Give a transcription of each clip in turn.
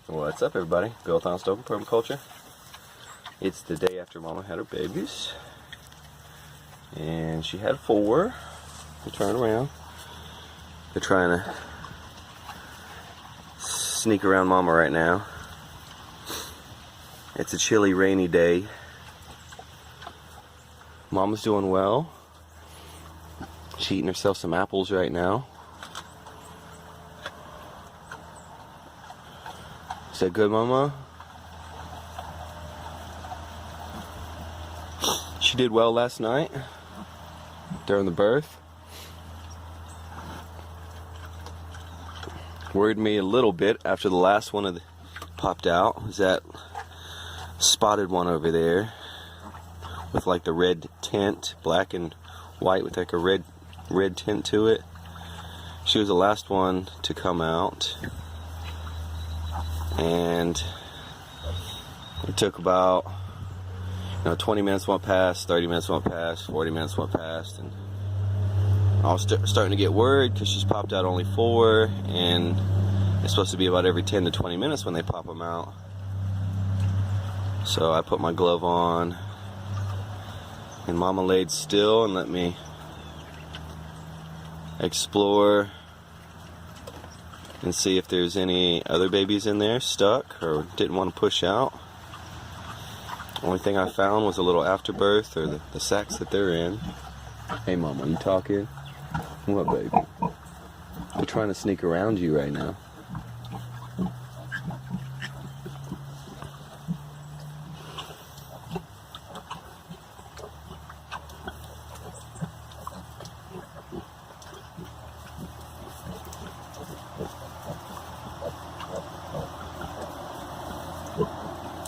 What's up, everybody? Bill Thompson, Permaculture. It's the day after Mama had her babies, and she had 4. They turn around. They're trying to sneak around Mama right now. It's a chilly, rainy day. Mama's doing well. She's eating herself some apples right now. Is that good, Mama? She did well last night during the birth. Worried me a little bit after the last one popped out. Is that spotted one over there with like the red tint, black and white with like a red tint to it. She was the last one to come out. And it took about 20 minutes went past, 30 minutes went past, 40 minutes went past, and I was starting to get worried because she's popped out only 4, and it's supposed to be about every 10 to 20 minutes when they pop them out. So I put my glove on, and Mama laid still and let me explore and see if there's any other babies in there stuck or didn't want to push out. Only thing I found was a little afterbirth, or the sacks that they're in. Hey Mama, you talking? What, baby? They're trying to sneak around you right now.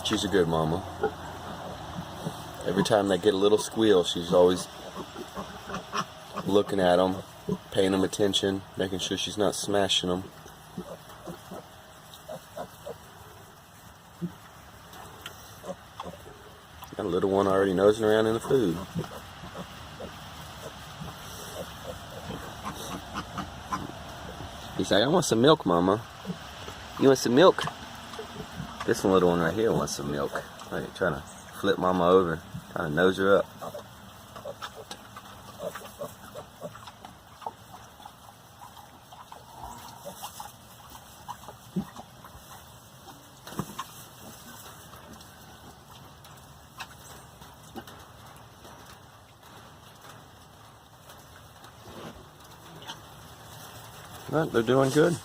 She's a good mama. Every time they get a little squeal, she's always looking at them, paying them attention, making sure she's not smashing them. Got a little one already nosing around in the food. He's like, I want some milk, Mama. You want some milk? This little one right here wants some milk. Like, trying to flip Mama over, trying to nose her up. But they're doing good.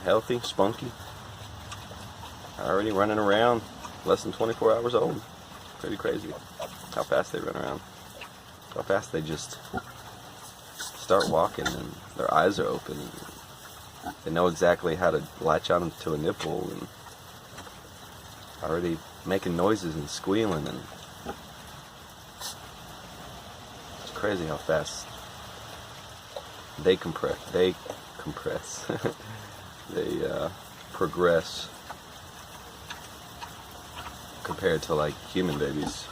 Healthy, spunky. Already running around, less than 24 hours old. Pretty crazy how fast they run around. How fast they just start walking and their eyes are open. They know exactly how to latch on to a nipple and already making noises and squealing, and it's crazy how fast they compress. They progress compared to like human babies.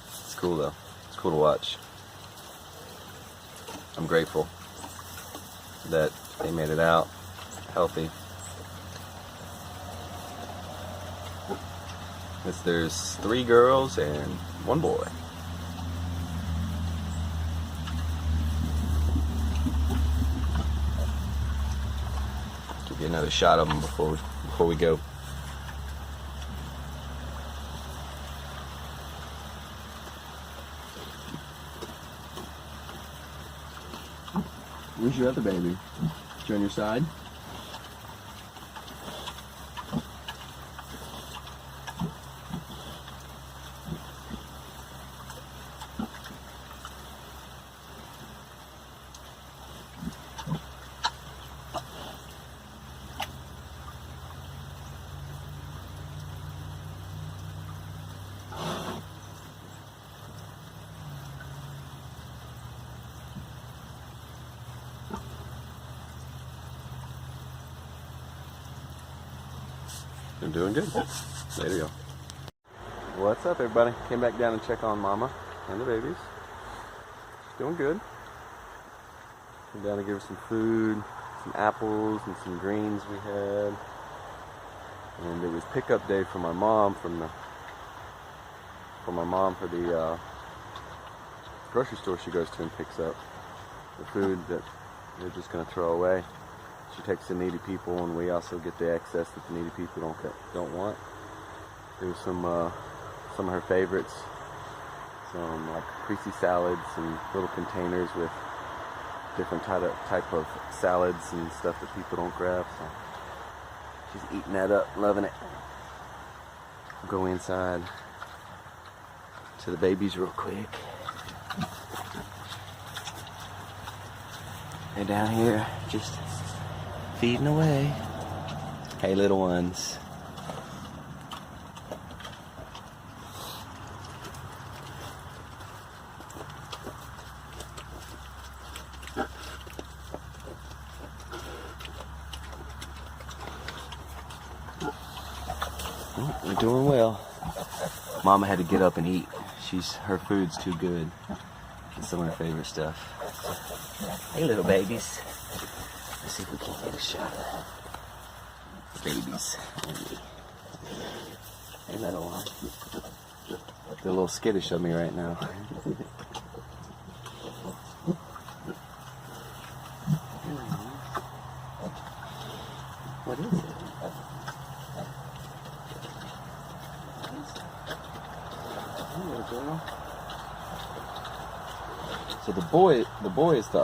It's cool though. It's cool to watch. I'm grateful that they made it out healthy. There's 3 girls and 1 boy. Give you another shot of them before we go. Where's your other baby? Is she on your side? They're doing good. There you go. What's up, everybody? Came back down and check on Mama and the babies. Doing good. Came down to give her some food, some apples and some greens we had. And it was pickup day for my mom for the grocery store she goes to and picks up the food that they're just going to throw away. She takes the needy people, and we also get the excess that the needy people don't want. There was some of her favorites, some like creasy salads and little containers with different type of salads and stuff that people don't grab. So she's eating that up, loving it. Go inside to the babies real quick. They're down here just feeding away. Hey, little ones. We're doing well. Mama had to get up and eat. Her food's too good. It's some of her favorite stuff. Hey, little babies. Let's see if we can't get a shot of the babies. Hey, little one. They're a little skittish of me right now. What is it? So the boy is the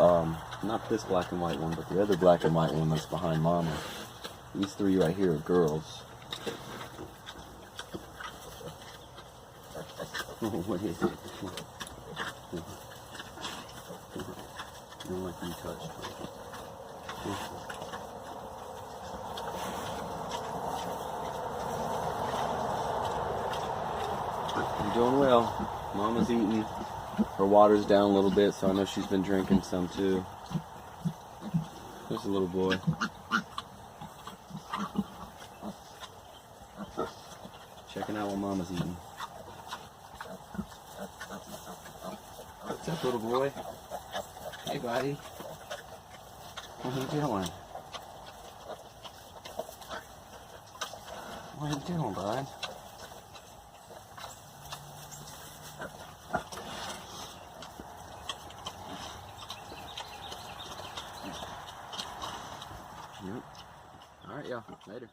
not this black and white one, but the other black and white one that's behind Mama. These three right here are girls. What is it? You don't like being touched. You're doing well. Mama's eating. Her water's down a little bit, so I know she's been drinking some too. There's a little boy. Checking out what Mama's eating. What's up, little boy? Hey, buddy. What are you doing? What are you doing, bud? Yep. All right, y'all. Later.